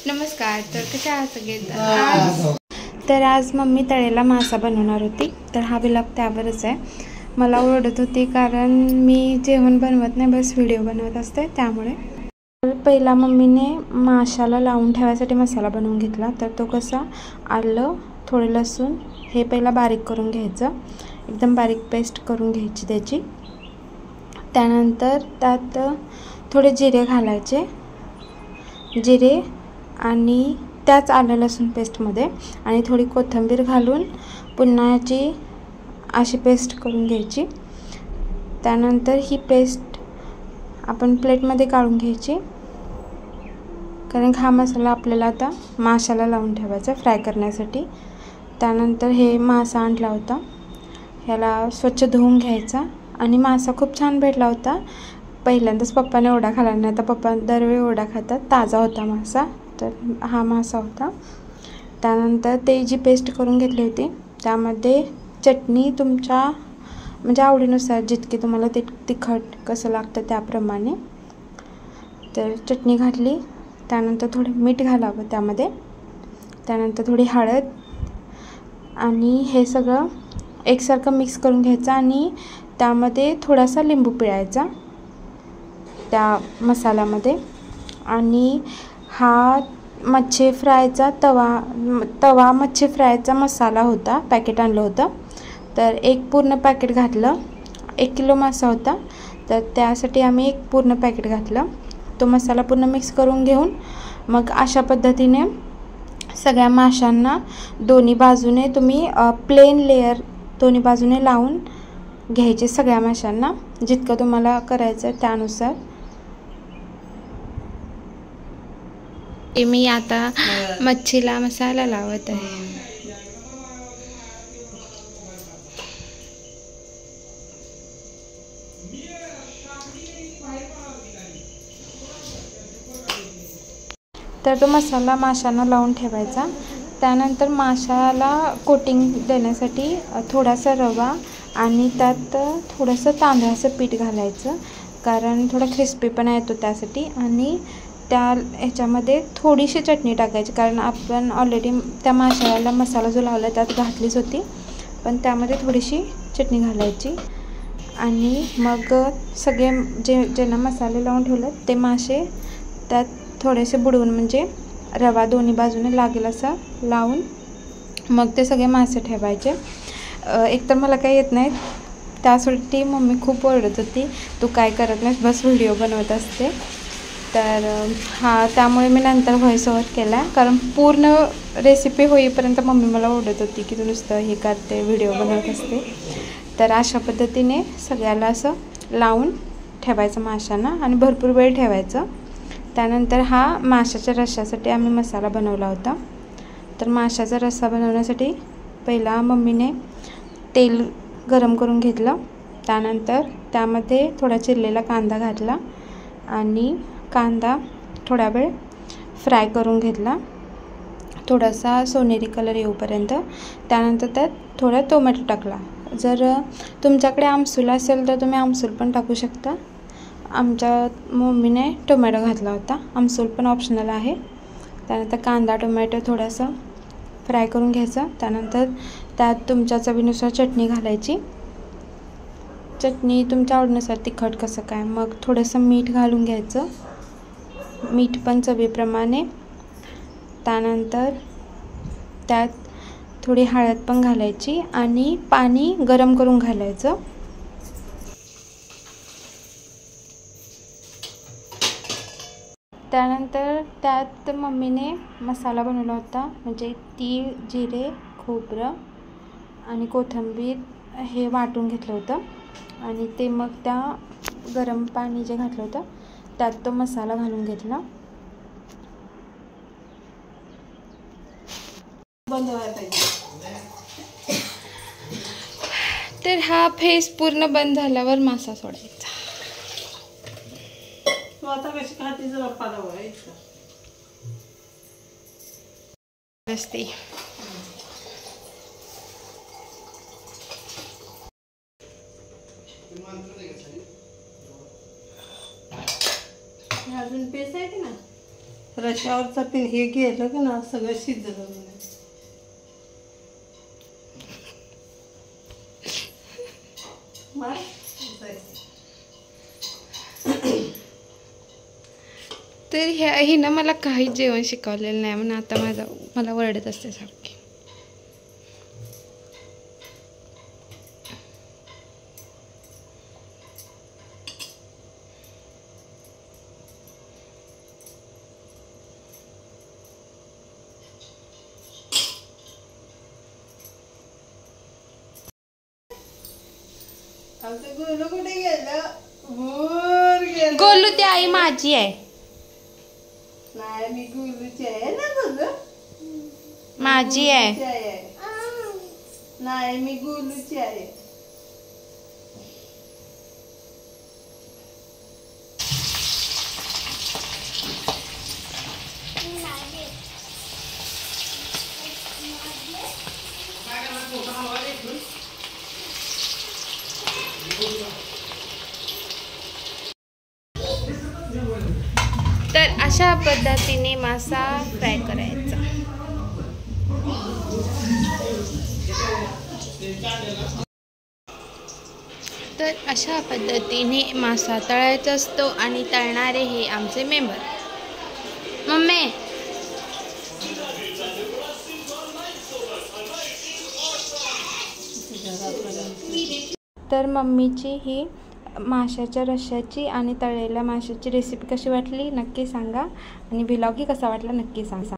नमस्कार. तर कसे आहात सगळे? तर आज मम्मी तळेला मासा बनवणार होती, तर हा व्लॉग त्यावरच आहे. मला ओरडत होती कारण मी जेवण बनवत नाही, बस व्हिडिओ बनवत असते त्यामुळे. पहिला मम्मीने माशाला लावून ठेवायसाठी मसाला बनवून घेतला. तर तो कसा, आलं, थोडे लसूण हे पहिला बारीक करून घ्यायचं, एकदम बारीक पेस्ट करून घ्यायची त्याची. त्यानंतर त्यात थोडे जिरे घालायचे, जिरे आणि त्याच आलं लसूण पेस्टमध्ये, आणि थोडी कोथिंबीर घालून पुन्हा याची अशी पेस्ट करून घ्यायची. त्यानंतर ही पेस्ट आपण प्लेटमध्ये काढून घ्यायची, कारण हा मसाला आपल्याला आता माशाला लावून ठेवायचा फ्राय करण्यासाठी. त्यानंतर हे मासा आणला होता, ह्याला स्वच्छ धुवून घ्यायचा. आणि मासा खूप छान भेटला होता. पहिल्यांदाच पप्पाने ओढा खाला नाही, आता पप्पा दरवेळी ओढा खातात. ताजा होता मासा, तर हा मासा होता. त्यानंतर ते जी पेस्ट करून घेतली होती त्यामध्ये चटणी तुमच्या म्हणजे आवडीनुसार, जितकी तुम्हाला तिखट कसं लागतं त्याप्रमाणे, तर चटणी घातली. त्यानंतर थोडं मीठ घालावं त्यामध्ये, त्यानंतर थोडी हळद, आणि हे सगळं एकसारखं मिक्स करून घ्यायचं. आणि त्यामध्ये थोडासा लिंबू पिळायचा त्या मसाल्यामध्ये. आणि हा मच्छी फ्रायचा तवा मच्छी फ्रायचा मसाला होता, पॅकेट आणलं होतं. तर एक पूर्ण पॅकेट घातलं. 1 किलो मासा होता, तर त्यासाठी आम्ही एक पूर्ण पॅकेट घातलं. तो मसाला पूर्ण मिक्स करून घेऊन मग अशा पद्धतीने सगळ्या माशांना दोन्ही बाजूने तुम्ही प्लेन लेयर दोन्ही बाजूने लावून घ्यायचे, सगळ्या माशांना जितकं तुम्हाला करायचं आहे त्यानुसार. मी आता मच्छीला मसाला लावत आहे. तर तो मसाला माशांना लावून ठेवायचा. त्यानंतर माशाला कोटिंग देण्यासाठी थोडासा रवा आणि त्यात थोडंसं तांदळाचं पीठ घालायचं, कारण थोडा क्रिस्पीपणा येतो त्यासाठी. आणि त्या ह्याच्यामध्ये थोडीशी चटणी टाकायची, कारण आपण ऑलरेडी त्या माशाला मसाला जो लावला त्यात घातलीच होती, पण त्यामध्ये थोडीशी चटणी घालायची. आणि मग सगळे ज्यांना मसाले लावून ठेवले ते मासे त्यात थोडेसे बुडवून, म्हणजे रवा दोन्ही बाजूने लागेल असा लावून मग ते सगळे मासे ठेवायचे. एकतर मला काही येत नाही, त्यासाठी मम्मी खूप ओरडत होती, तू काय करत नाहीस, बस व्हिडिओ बनवत असते. तर त्यामुळे मी नंतर व्हॉइस ओव्हर केला, कारण पूर्ण रेसिपी होईपर्यंत मम्मी मला ओरडत होती की तू नुसतं हे करते, व्हिडिओ बनवत असते. तर अशा पद्धतीने सगळ्याला असं लावून ठेवायचं माशांना, आणि भरपूर वेळ ठेवायचं. त्यानंतर हा माशाच्या रश्श्यासाठी आम्ही मसाला बनवला होता. तर माशाचा रस्सा बनवण्यासाठी पहिला मम्मीने तेल गरम करून घेतलं. त्यानंतर त्यामध्ये थोडा चिरलेला कांदा घातला, आणि कांदा थोडा वेळ फ्राय करून घेतला, थोडासा सोनेरी कलर येऊपर्यंत. त्यानंतर त्यात थोडा टोमॅटो टाकला. जर तुमच्याकडे आमसूल असेल तर तुम्ही आमसूल पण टाकू शकता. आमच्या मम्मीने टोमॅटो घातला होता, आमसूल पण ऑप्शनल आहे. त्यानंतर कांदा टोमॅटो थोडासा फ्राय करून घ्यायचा. त्यानंतर त्यात तुमच्या चवीनुसार चटणी घालायची, चटणी तुमच्या आवडीनुसार तिखट कसं काय. मग थोडंसं मीठ घालून घ्यायचं, मीठ पण चवीप्रमाणे. त्यानंतर त्यात थोडी हळद पण घालायची, आणि पाणी गरम करून घालायचं. त्यानंतर त्यात मम्मीने मसाला बनवला होता, म्हणजे तीळ, जिरे, खोबरं आणि कोथिंबीर हे वाटून घेतलं होतं. आणि ते मग त्या गरम पाणी जे घातलं होतं त्यात तो मसाला घालून घेतला. तर हा फेस पूर्ण बंद झाल्यावर मासा सोडायचा. असते अजून पीस आहे की ना रशावरचा पिन हे गेलं का ना सगळं शिजलं. तर हिनं मला काही जेवण शिकवलेलं नाही म्हणून आता मला वरडत असते सारखी. आमचं गोलू कुठे गेलं? वर गेलं. गोलू ती आई माझी आहे. नाही मी गोलूची आहे ना. गोलू माझी आहे. नाही मी गोलूची आहे. तर अशा पद्धतीने मासा फ्राय करायचा. तर अशा पद्धतीने मासा तळायचा असतो आणि तळणारे हे आमचे मेंबर. मम्मी तर मम्मीची ही माशाच्या रश्श्याची आणि तळलेल्या माशाची रेसिपी कशी वाटली नक्की सांगा आणि व्लॉग ही कसा वाटला नक्की सांगा.